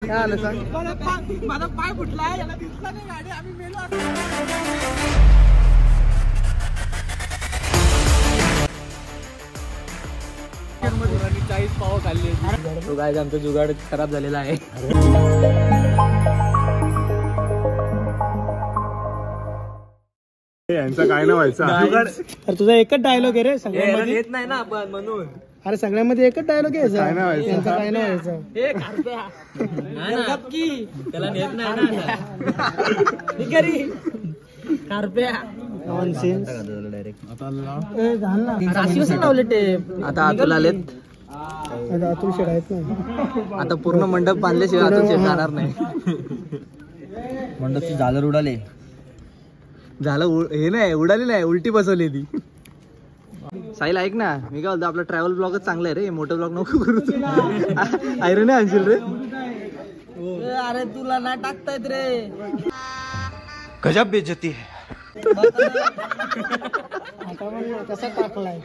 काय आलं सांग. माझा पाय फुटला याला दिसला नाही गाडी आम्ही मेलो. चाळीस पाव खाल्ली. तो काय आमचा जुगाड खराब झालेला आहे. यांचा काय ना व्हायचा. अरे तुझा एकच डायलॉग आहे रे सगळ्यांमध्ये. येत नाही ना आपण म्हणून. अरे सगळ्यांमध्ये एकच डायलॉग आहे काय नाही व्हायचं. यांचा काय नाही व्हायचं. त्याला नेत नाही ना. नॉनसेन्स. आता आतून आलेत. आता अतुल शेड आहेत ना. आता पूर्ण मंडप बांधल्याशिवाय आतून शेड जाणार नाही. मंडपची झालर उडाले. झालं हे नाही उडाली नाही, उलटी बसवली ती. साहिल ऐक ना, मी काय बोलतो आपला ट्रॅव्हल ब्लॉगच चांगला आहे रे, मोठं ब्लॉग नको करू. आयरन नाही आणशील रे. अरे तुला ना टाकतायत रे. गजब बेइज्जती है. आता मग कसा टाकलाय.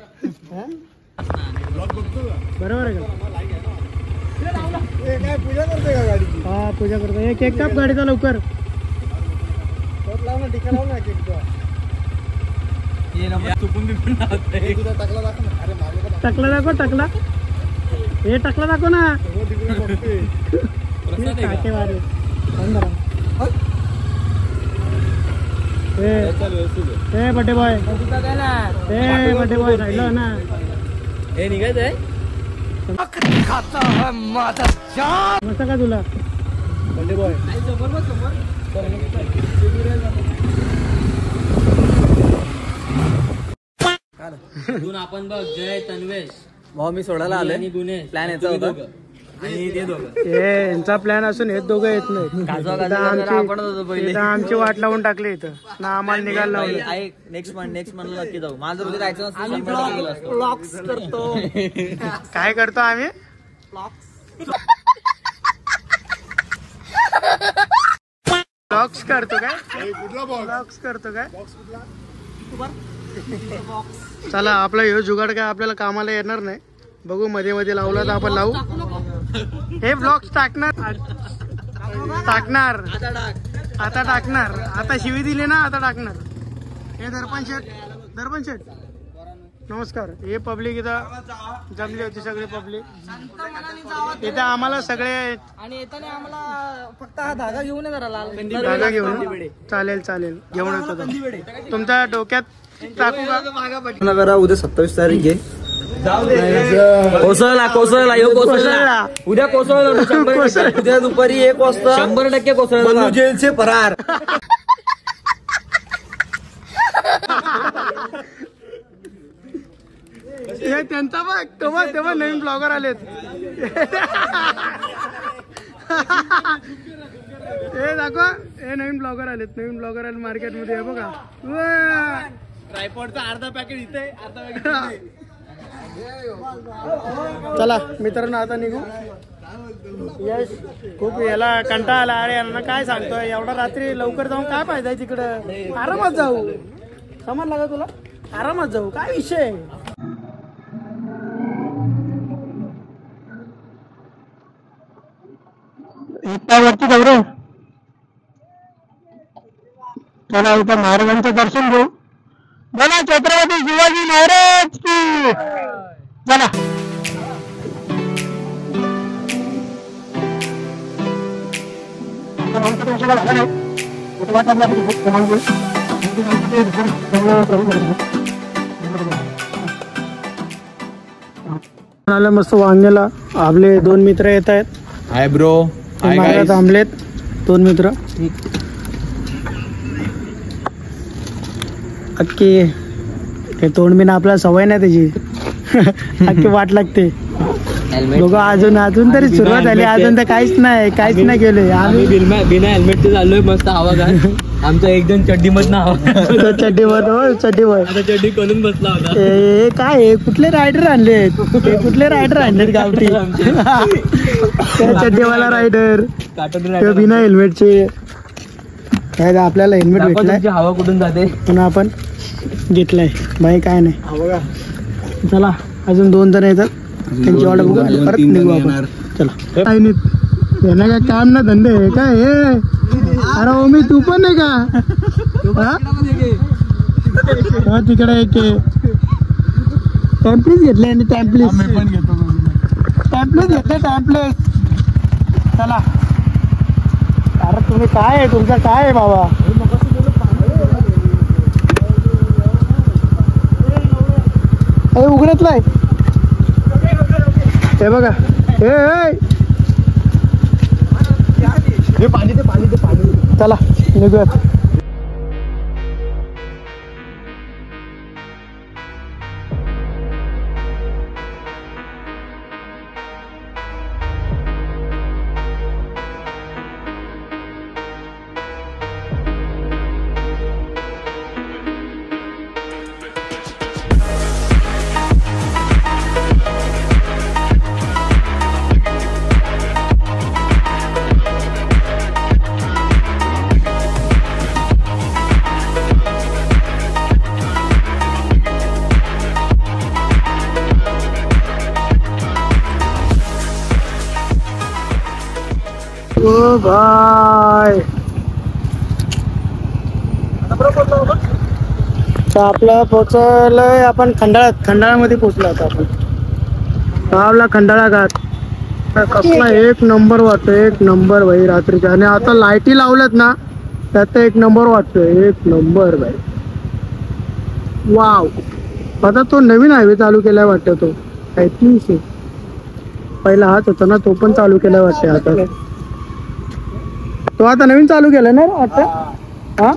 बरोबर आहे का. काय पूजा करते का गाडीची. हा पूजा करतो. एक केक काप गाडीचा लवकर. लाव ना टिका लाव ना केकचा. टाकला दाखव ना. अरे मागे टकला दाखव. टकला हे टकला दाखव ना. टाकेवारे ए बड्डे बॉय. ए बड्डे बॉय राहिलो ना. हे निघायचं आहे. मस्त का तुला बड्डे बॉय. आपण बघ जय तन्वेश भाऊ मी सोडायला आलोय. प्लॅन याचा होता आणि ते दोघं यांचा प्लॅन असून हे दोघं येत नाही. आमची वाट लावून टाकली इथं ना. आम्हाला निघायला लावलं. नेक्स्ट मंथला नक्की जाऊ. माझं रोज जायचं करतो. काय करतो आम्ही. ब्लॉग्स करतो काय. कुठला बॉक्स. ब्लॉग्स करतो काय. चला आपला ह्यो जुगाड काय आपल्याला कामाला येणार नाही. बघू मध्ये मध्ये लावला तर आपण लावू. हे ब्लॉग्स टाकणार. आता टाकणार. आता शिवी दिली ना आता टाकणार. हे दर्पण शेट नमस्कार. हे पब्लिक इथं जमली होती सगळी पब्लिक इथं आम्हाला सगळे. आणि येताना आम्हाला फक्त हा धागा घेऊन धागा घेऊन. चालेल घेऊन येतो. तुमच्या डोक्यात टाकू का करा. उद्या 27 तारीख आहे. कोसळला उद्या कोसळला. उद्या दुपारी 1 वाजता 100% कोसळला. जेलचे फरार. हे त्यांचा बघ तेव्हा नवीन ब्लॉगर आलेत. हे दाखव. हे नवीन ब्लॉगर आले मार्केटमध्ये. हे बघा ट्रायपॉडचा अर्धा पॅकेट इथे अर्धा पॅकेट. चला मित्रांनो आता निघू. यश खूप याला कंटाळा आला. अरे यांना काय सांगतोय एवढा रात्री लवकर जाऊन काय फायदा आहे. तिकडं आरामात जाऊ. समजला का तुला. आरामात जाऊ काय विषय. वरती जाऊ रे. चला इथं महाराजांचं दर्शन घेऊ. बोला छत्रपती शिवाजी महाराज की. चला आलं मस्त वांग्याला. आपले 2 मित्र येत आहेत. Hi bro. मार्गात थांबलेत 2 मित्र. अक्की ते तोंड बिना आपल्याला सवय नाही त्याची. अक्की वाट लागते. दोघं अजून तरी सुरुवात झाली. अजून तर काहीच नाही केलंय. आम्ही बिना हेल्मेटचे चाललोय मस्त हवा काय. आमचा एक जण चड्डी मधनं हवा. चड्डी करून बसला होता. काय कुठले रायडर आणलेत गावठी. चड्डीवाला रायडर बिना हेल्मेटचे. काय आपल्याला हेल्मेट भेटलाय. हवा कुठून जाते पुन्हा आपण घेतलाय बाई. काय नाही. चला अजून 2 जण येतात. त्यांची ऑर्डर बघू परत निघू आपण. चला यानं काय काम ना धंदे आहे काय हे? अरे ओमी तू पण नाही का? हा तिकडे एक टॅम्पलेट घेतले आणि टॅम्पलेट घेतले टॅम्पलेट. चला अरे तुम्ही काय आहे तुमचं काय आहे बाबा? हे उघडतलाय हे बघा हे पाणी चला निघूयात. ओ भाई आपला पोचलोय आपण खंडाळ्यामध्ये पोचलो आता आपण. आपला खंडाळा घाट कसला एक नंबर वाटतोय, एक नंबर भाई रात्रीचा. आणि आता लाईटी लावल्यात ना त्यात एक नंबर वाटतोय, एक नंबर भाई. वाव. आता तो नवीन हायवे चालू केलाय वाटतं, तो आय थिंक पहिला हाच होता ना, तो पण चालू केलाय वाटतं आता. तो आता नवीन चालू केलाय ना आता. हा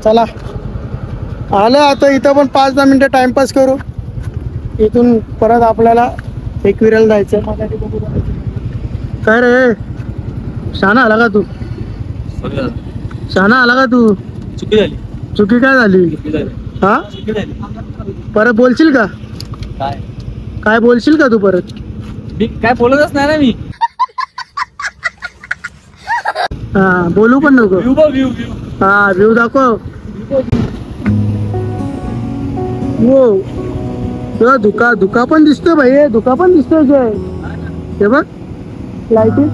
चला आलं आता. इथं पण 5-10 मिनिटं टाइमपास करू. इथून परत आपल्याला एकविराला जायचं. काय रे शहाणा आला का तू? शहाणा आला का तू? चुकी काय झाली? हा परत बोलशील का? काय बोलशील का तू परत? काय बोलतच नाही ना मी. हा बोलू पण नको. हा व्ह्यू दाखव. हो धुका पण दिसतोय भाई, धुका पण दिसतोय. हे बघ लाईटिंग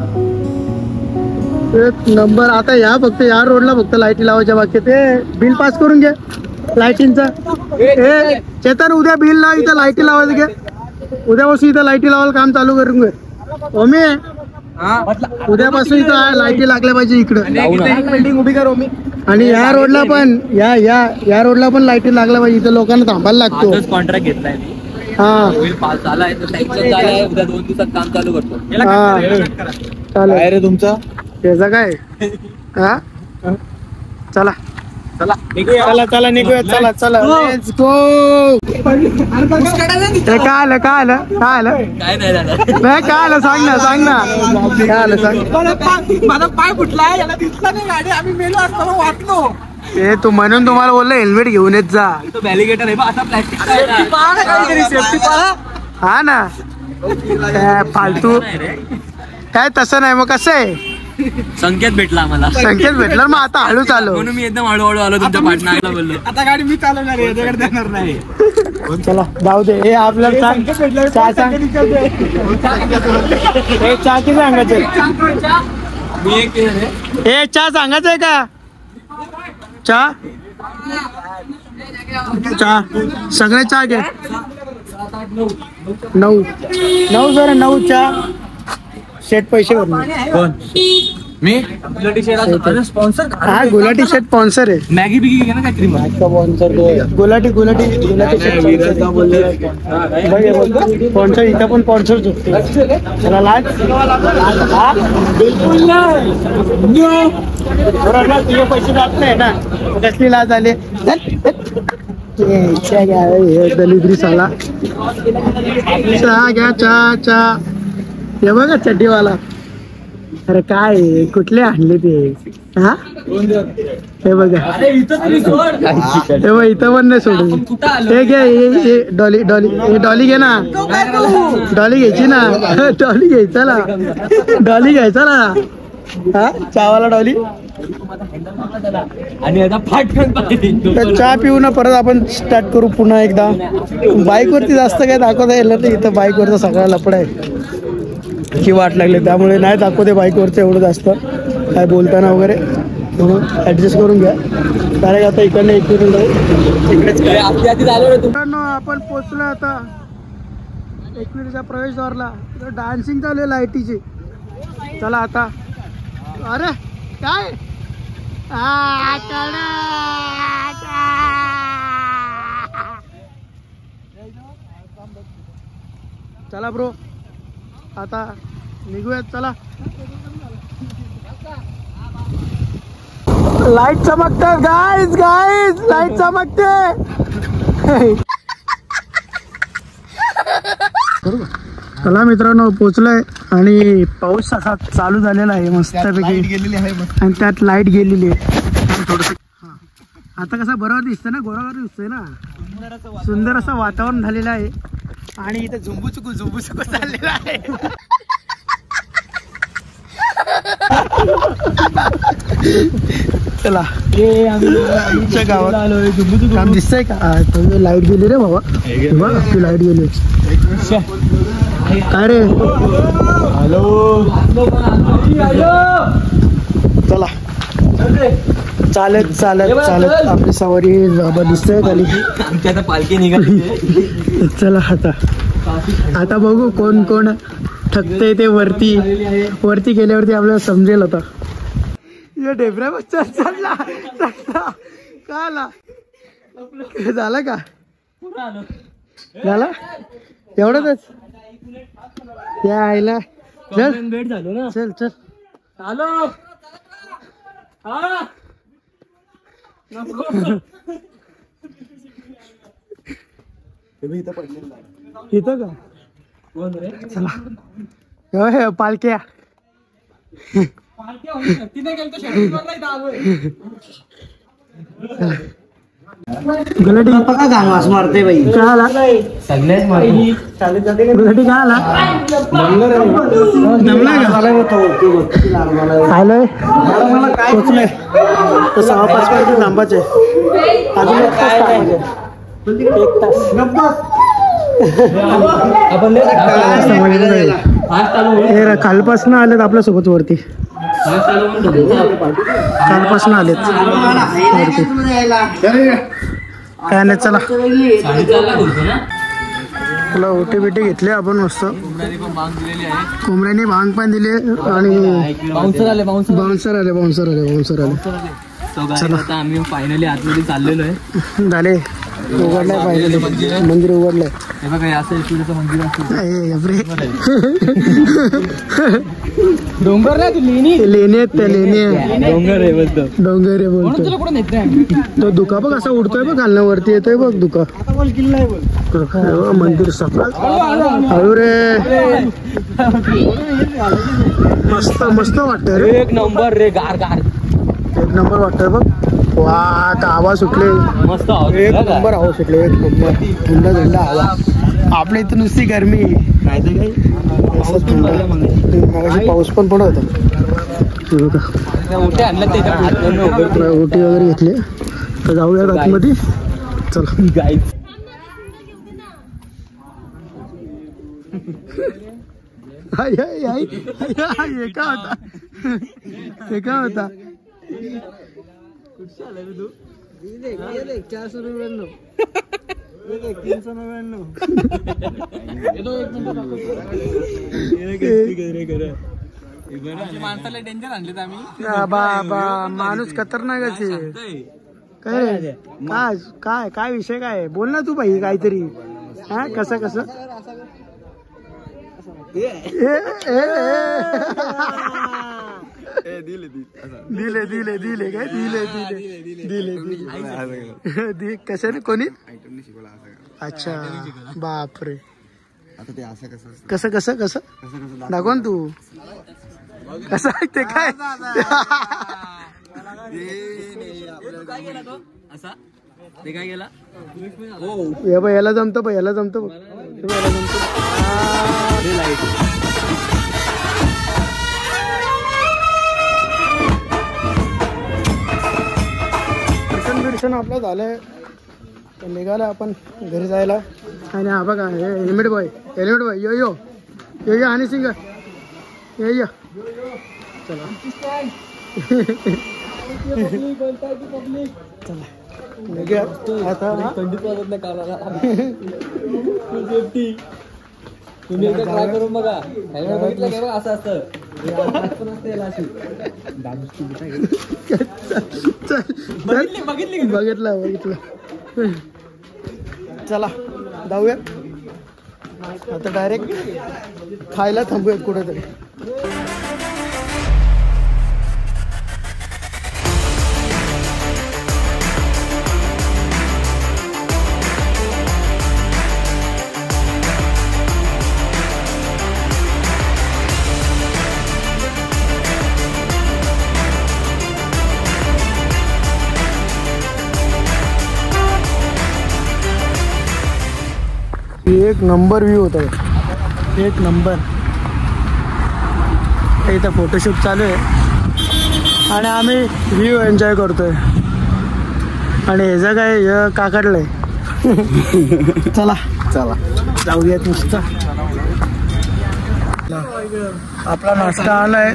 एक नंबर. आता या फक्त या रोडला फक्त लाईटी लावायच्या बाकी. ते बिल पास करून घे लाईटिंगचा. चेतन उद्या बिल लाव, इथं लाईटी लावायला घे. उद्यापासून इथं लाईटी लावायला काम चालू करून घे. ओमी उद्यापासून इथं लाईटी लागल्या पाहिजे इकडं. बिल्डिंग उभी कर ओमी. आणि या रोडला पण या रोडला पण लाईटी लागल्या पाहिजे. इथं लोकांना थांबायला लागतो. कॉन्ट्रॅक्ट घेतलाय मी. हा पास झालाय तो सँक्शन झालाय. उद्या 2 दिवसात काम चालू करतो. हा चालेल रे तुमचा त्याचा काय. हा चला चला निघूया. चला लेट्स गो. काय आलं काय नाही झालं. काय आलं सांग ना काय आलं सांग. माझा पाय फुटलाय, याला दिसला नाही गाडी. आम्ही मेलो असताना वाटलो. ते तू म्हणून तुम्हाला बोललं हेल्मेट घेऊन येत जा. तो बॅलिगेटर आहे बा, असा प्लास्टिक हा ना काय फालतू काय तसं नाही. मग कसं आहे संकेत भेटला आम्हाला. संकेत भेटला मग आता हळू चालू. म्हणून मी एकदम हळूहळू आलो तुमच्या पाठनाला बोललो. आता गाडी मी चालवणार आहे, याच्याकडे देणार नाही. चला जाऊ दे. हे आपल्याला चहा किती सांगायचं? हे चहा सांगायचंय का? चहा सगळे चहा घे. 9 जरा 9 चहा. शेट पैसे भरणार. कोण? मी गुलाटी शर्ट स्पॉन्सर. हा गुलाटी शर्ट स्पॉन्सर आहे. मॅगी बिगी घे ना काहीतरी. गुलाटी स्पॉन्सर. इथं पण स्पॉन्सर झोपतो. त्याला लाज बिलकुल तुझे पैसे जात नाही ना, कसली लाज आले. दलिद्री साला. चहा घ्या चहा. हे बघा चड्डीवाला. अरे काय कुठले आणले ते? हा हे बघा इथं पण नाही सोडून. हे घे डॉली घे ना. डॉली घ्यायची ना. डॉली घ्यायचा ना. हा चहावाला डॉली आणि आता फाटकन तर चहा पिऊ ना परत आपण स्टार्ट करू पुन्हा एकदा. बाईक वरती जास्त काय दाखवता येईल तर इथं बाईक वरचा सगळा लफडा आहे की वाट लागले त्यामुळे नाही दाखवते बाईक वरचं एवढं जास्त काय बोलताना वगैरे म्हणून ऍडजस्ट करून घ्या. कारण आता इकडनं इकडून इकडेच मित्रांनो आपण पोचलो आता एकविरीच्या प्रवेशद्वारला. डान्सिंग चालू आहे लाईटीची. चला आता अरे काय चला ब्रो आता निघूयात. चला लाईट चमकतात गाईज गाईज लाईट चमकते. चला मित्रांनो पोचलोय आणि पाऊस असा चालू झालेला आहे मस्तपैकी गेलेली आहे आणि त्यात लाईट गेलेली आहे थोडस. आता कसा बरोबर दिसतंय ना गोरावर दिसतोय ना सुंदर असं वातावरण झालेलं आहे आणि इथे झुंबू चुकू चाललेला आहे. चला आमच्या गावात काम दिसतंय का लाईट गेली रे बाबा ती लाईट गेली. काय रे हॅलो चला चालत चालत चालत आपली सवारी दिसतंय खाली आमची आता पालखी निघाली. चला आता बघू कोण कोण थकते ते वरती गेल्यावरती आपल्याला समजेल. आता या ढेबऱ्या बच्चा चालला का आला झाला का झाला एवढंच या आईला चल भेट झालो ना. चल चल आलो इथं का चला पालख्या गलटी का गांगास मारते बाई काय आला सगळ्याच गलटी काय आला आलोय पोचलोय तर 6:05 पर्यंत थांबायचे अजून 1 तास थांबायचे 1 तास आपण कालपासून आलेत आपल्यासोबत वरती कालपासून आलेत वरती काय नाही. चला तुला ओटी बिटी घेतली आपण मस्त कोंबड्याने भांग पण दिले आणि बाउन्सर आले. चला आम्ही फायनली आतमध्ये चाललेलो आहे. झाले उघडलंय फायनली मंदिर उघडलंय. हे बघा असं शिवचं मंदिर डोंगर लेणी आहेत त्या डोंगर आहे बोलतो तो दुका बघ असा उडतोय बघ घालणं वरती येतोय बघ दुका मंदिर सफळ हळू रे मस्त वाटतंय रे. एक नंबर रे गार वाटतंय बघ. वा आता हवा सुटले मस्त एक नंबर हवा सुटले एक नंबर थंड हवा. आपल्या इथं नुसती गरमी नाही पाऊस पण पडत होता. ओटी वगैरे घेतले तर जाऊया आतमध्ये. चला एका होता 499 माणसाला डेंजर आणलेत आम्ही. बाबा माणूस खतरनाकच आहे. काय काय विषय काय बोल ना तू भाई काहीतरी. हा कसं दिले कशाने कोणी. अच्छा बापरे कसं दाखव ना तू कसं ते काय ते काय गेला याला जमतं बघ दर्शन आपलं झालंय तर निघालं आपण घरी जायला. आणि हा बघा हेल्मेट बॉय यो यो यो यो हनी सिंग यो यो चला चला निघूया आता. तुम्ही एकदा ट्राय करून बघा. हेल्मेट बघितलं का बघा असं असतं. बघितलं चला जाऊया आता. डायरेक्ट खायला थांबूयात कुठेतरी. एक नंबर व्ह्यू होता, एक नंबर. इथं फोटोशूट चालू आहे आणि आम्ही व्ह्यू एन्जॉय करतोय. आणि हे जग आहे हे काकडलंय. चला चला जाऊयात नुसतं. आपला नाश्ता आलाय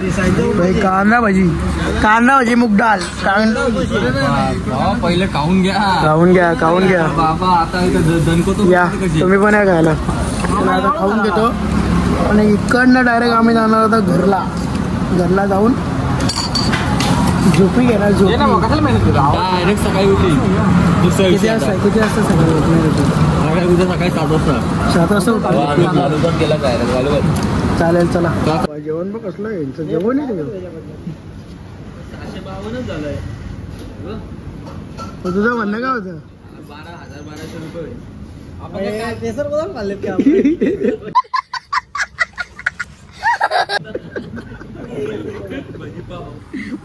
कांदा भाजी मूग डाळ. पहिले खाऊन घ्या खाऊन घ्या बाबा. आता या तुम्ही पण या खायला. आता खाऊन घेतो आणि इकडनं डायरेक्ट आम्ही जाणार होता घरला जाऊन झोपी घेणार. डायरेक्ट सकाळी उठली. किती वाजता सकाळी उठणार? उद्या सकाळी 7 वाजता गेला काय. चालेल चला. जेवण बघ कसलं यांचं जेवण आहे. तुझं म्हणणं काय होतं? 12,000-1200 रुपये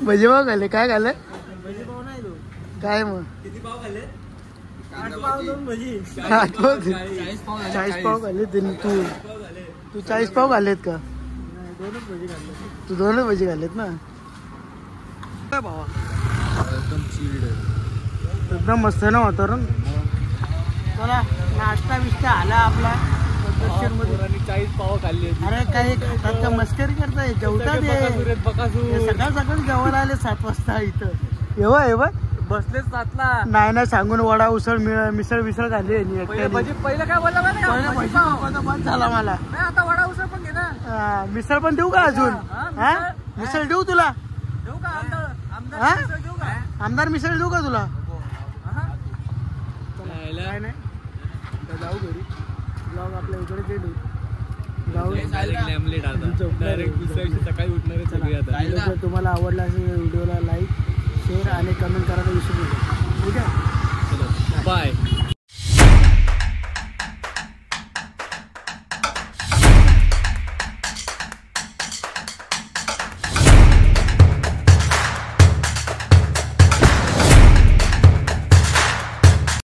भजी पाव खाल्ले. काय खाल्लं काय मग? 40 पाव खाल्ले. तू 40 पाव खाल्लेत का? तू 2च भजी खाल्लेत ना. काय भावा एकदम मस्त आहे ना वातावरण. चला नाश्ता बिष्टा आला आपला. 40 पाव खाल्ली. अरे काही का मस्करी करताय? जेवतात सकाळ जेवायला आले 7 वाजता इथं. एव्हा बसलेच 7ला. नाही सांगून वडा उसळ मिसळ खाल्ली. पहिलं काय बोलला बंद झाला मला. आता वडा उसळ पण घे ना. मिसळ पण देऊ का अजून? मिसळ देऊ तुला? देऊ का आमदार मिसळ देऊ का तुला? काय नाही जाऊ घरी. ब्लॉग आपल्या इकडे जाऊ. तुम्हाला आवडला असेल व्हिडिओला लाईक शेअर आणि कमेंट करायला विसरू नका. ठीक आहे. बाय.